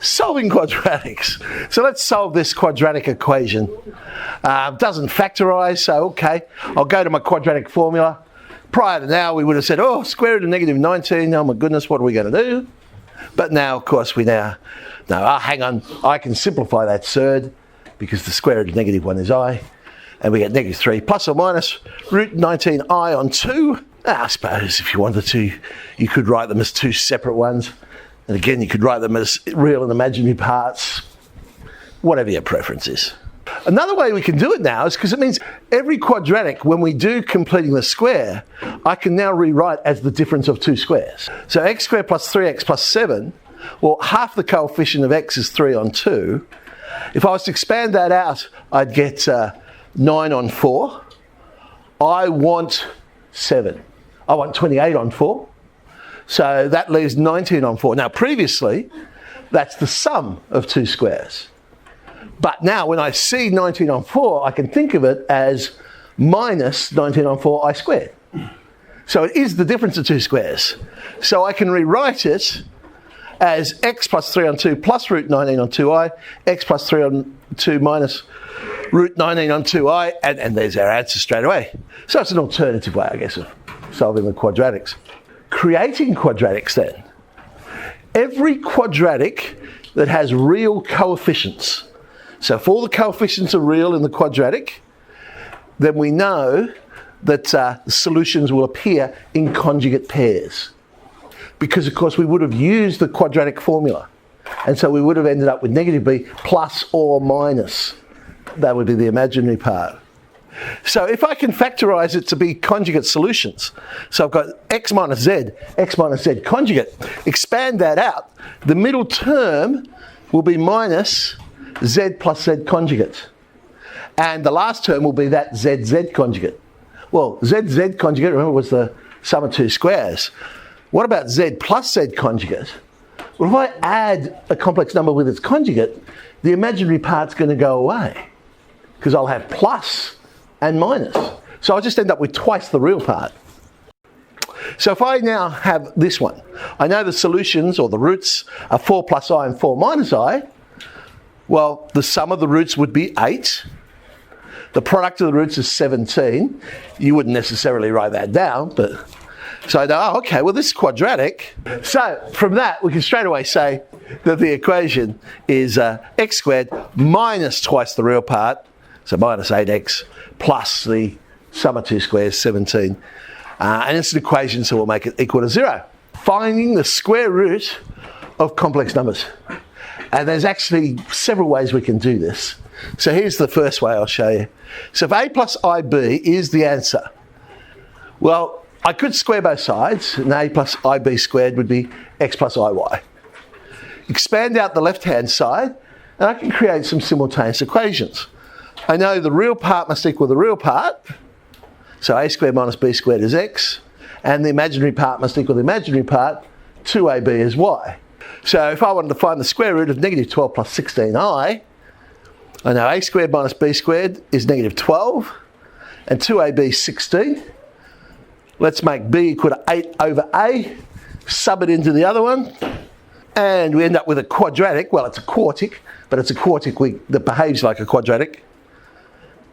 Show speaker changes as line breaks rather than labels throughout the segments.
Solving quadratics. So let's solve this quadratic equation. Doesn't factorise, so okay, I'll go to my quadratic formula. Prior to now, we would have said, oh, square root of negative 19, oh my goodness, what are we going to do? But now, of course, hang on, I can simplify that third, because the square root of negative 1 is I, and we get negative 3 plus or minus root 19i on 2. I suppose if you wanted to, you could write them as two separate ones. And again, you could write them as real and imaginary parts, whatever your preference is. Another way we can do it now is because it means every quadratic, when we do completing the square, I can now rewrite as the difference of two squares. So x squared plus 3x plus 7, well, half the coefficient of x is 3 on 2. If I was to expand that out, I'd get 9 on 4. I want 7. I want 28 on 4. So that leaves 19 on 4. Now previously, that's the sum of two squares. But now when I see 19 on 4, I can think of it as minus 19 on 4 I squared. So it is the difference of two squares. So I can rewrite it as x plus 3 on 2 plus root 19 on 2i, x plus 3 on 2 minus root 19 on 2i, and there's our answer straight away. So it's an alternative way, I guess, of solving the quadratics. Creating quadratics then. Every quadratic that has real coefficients. So if all the coefficients are real in the quadratic, then we know that the solutions will appear in conjugate pairs. Because of course we would have used the quadratic formula. And so we would have ended up with negative b plus or minus. That would be the imaginary part. So if I can factorise it to be conjugate solutions, so I've got x minus z conjugate, expand that out, the middle term will be minus z plus z conjugate. And the last term will be that z conjugate. Well, z conjugate, remember, was the sum of two squares. What about z plus z conjugate? Well, if I add a complex number with its conjugate, the imaginary part's going to go away, because I'll have plus and minus. So I'll just end up with twice the real part. So if I now have this one, I know the solutions or the roots are 4 plus I and 4 minus I. Well, the sum of the roots would be 8. The product of the roots is 17. You wouldn't necessarily write that down, but so I know, okay, well this is quadratic. So from that we can straight away say that the equation is x squared minus twice the real part, so minus 8x, plus the sum of two squares, 17. And it's an equation, so we'll make it equal to 0. Finding the square root of complex numbers. And there's actually several ways we can do this. So here's the first way I'll show you. So if a plus ib is the answer, well, I could square both sides, and a plus ib squared would be x plus iy. Expand out the left-hand side, and I can create some simultaneous equations. I know the real part must equal the real part, so a squared minus b squared is x, and the imaginary part must equal the imaginary part, 2ab is y. So if I wanted to find the square root of negative 12 plus 16i, I know a squared minus b squared is negative 12, and 2ab is 16. Let's make b equal to 8 over a, sub it into the other one, and we end up with a quadratic. Well, it's a quartic, but it's a quartic that behaves like a quadratic.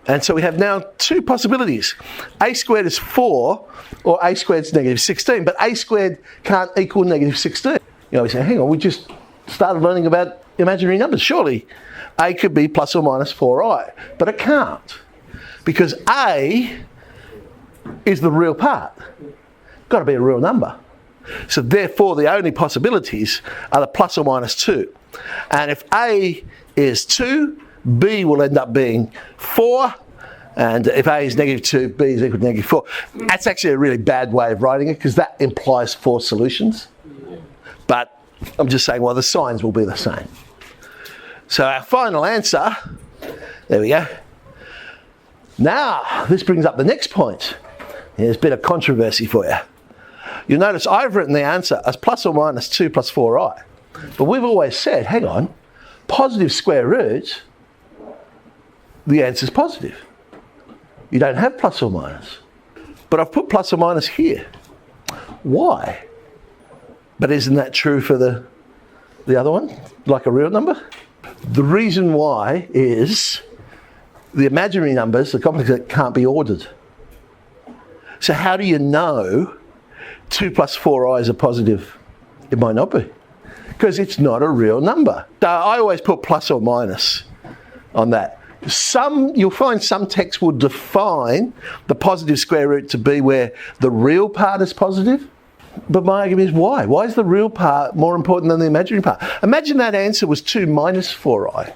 And so we have now two possibilities. A squared is 4, or a squared is negative 16, but a squared can't equal negative 16. You know, we say, hang on, we just started learning about imaginary numbers. Surely a could be plus or minus 4i, but it can't, because a is the real part. Got to be a real number. So therefore, the only possibilities are the plus or minus 2. And if a is 2, b will end up being 4, and if a is negative 2, b is equal to negative 4. That's actually a really bad way of writing it, because that implies 4 solutions. But I'm just saying, well, the signs will be the same. So our final answer, there we go. Now, this brings up the next point. Here's a bit of controversy for you. You'll notice I've written the answer as plus or minus 2 plus 4i. But we've always said, hang on, positive square roots, the answer's positive. You don't have plus or minus. But I've put plus or minus here. Why? But isn't that true for the the other one, like a real number? The reason why is the imaginary numbers, the complex, can't be ordered. So how do you know 2 plus 4i is a positive? It might not be, because it's not a real number. So I always put plus or minus on that. You'll find some texts will define the positive square root to be where the real part is positive. But my argument is why? Why is the real part more important than the imaginary part? Imagine that answer was 2 minus 4i.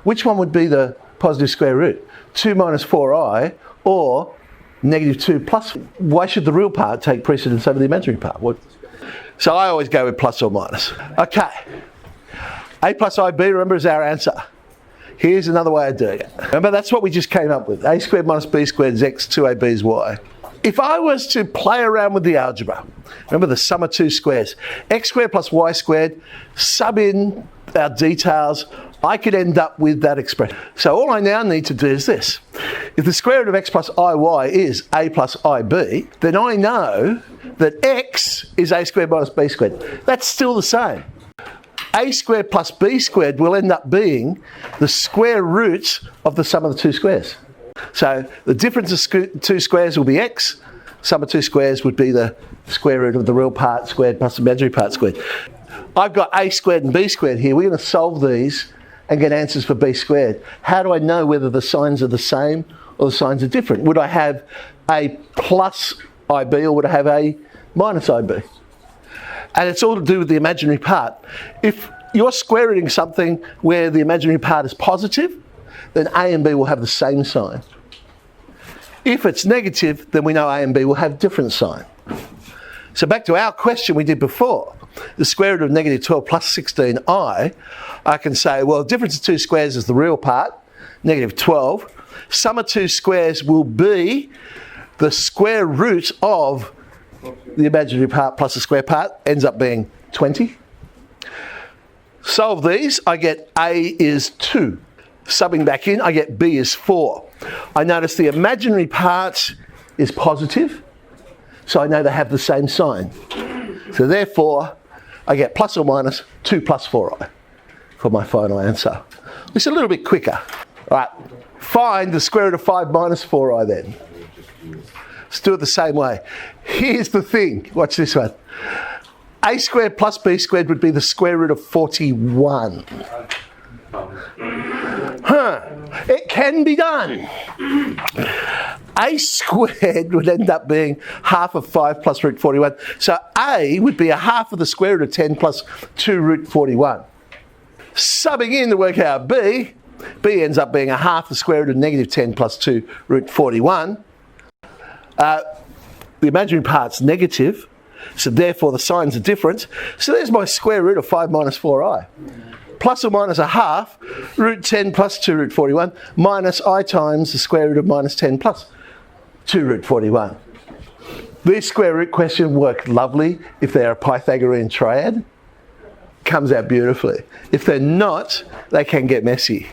Which one would be the positive square root? 2 minus 4i or negative 2 plus? Why should the real part take precedence over the imaginary part? So I always go with plus or minus. Okay. A plus IB, remember, is our answer. Here's another way of doing it. Remember, that's what we just came up with. A squared minus B squared is x, 2ab is y. If I was to play around with the algebra, remember the sum of two squares, x squared plus y squared, sub in our details, I could end up with that expression. So all I now need to do is this. If the square root of x plus iy is a plus ib, then I know that x is a squared minus b squared. That's still the same. A squared plus b squared will end up being the square root of the sum of the two squares. So the difference of two squares will be x, sum of two squares would be the square root of the real part squared plus the imaginary part squared. I've got a squared and b squared here. We're going to solve these and get answers for b squared. How do I know whether the signs are the same or the signs are different? Would I have a plus ib or would I have a minus ib? And it's all to do with the imaginary part. If you're square rooting something where the imaginary part is positive, then a and b will have the same sign. If it's negative, then we know a and b will have different sign. So back to our question we did before, the square root of negative 12 plus 16i, I can say, well, the difference of two squares is the real part, negative 12. Sum of two squares will be the square root of the imaginary part plus the square part, ends up being 20. Solve these, I get a is 2. Subbing back in, I get b is 4. I notice the imaginary part is positive, so I know they have the same sign. So therefore, I get plus or minus 2 plus 4i for my final answer. It's a little bit quicker. All right, find the square root of 5 minus 4i then. Let's do it the same way. Here's the thing, watch this one. A squared plus b squared would be the square root of 41. It can be done. A squared would end up being half of 5 plus root 41. So a would be a half of the square root of 10 plus 2 root 41. Subbing in to work out b ends up being a half the square root of negative 10 plus 2 root 41. The imaginary part's negative, so therefore the signs are different. So there's my square root of 5 minus 4i. Plus or minus a half, root 10 plus 2 root 41, minus I times the square root of minus 10 plus 2 root 41. This square root question worked lovely if they're a Pythagorean triad. Comes out beautifully. If they're not, they can get messy.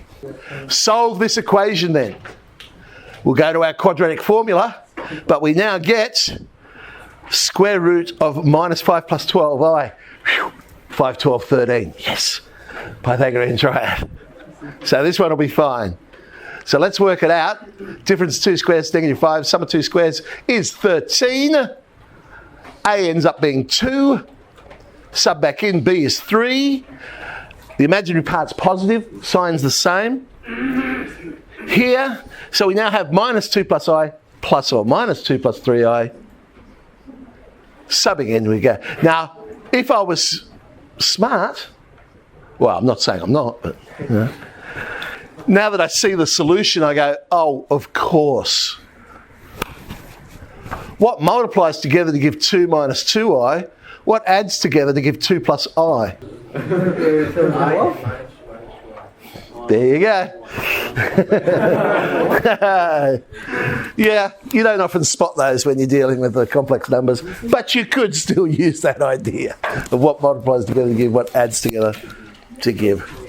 Solve this equation then. We'll go to our quadratic formula, but we now get square root of minus 5 plus 12i. 5, 12, 13. Yes. Pythagorean triad. So this one will be fine. So let's work it out. Difference of two squares, negative 5. Sum of two squares is 13. A ends up being 2. Sub back in, b is 3. The imaginary part's positive, sign's the same. Here, so we now have minus 2 plus I plus or minus 2 plus 3i. Subbing in we go. Now, if I was smart, well, I'm not saying I'm not, but you know, now that I see the solution, I go, oh, of course. What multiplies together to give 2 minus 2i? What adds together to give 2 plus I? There you go. Yeah, you don't often spot those when you're dealing with the complex numbers, but you could still use that idea of what multiplies together to give, what adds together to give.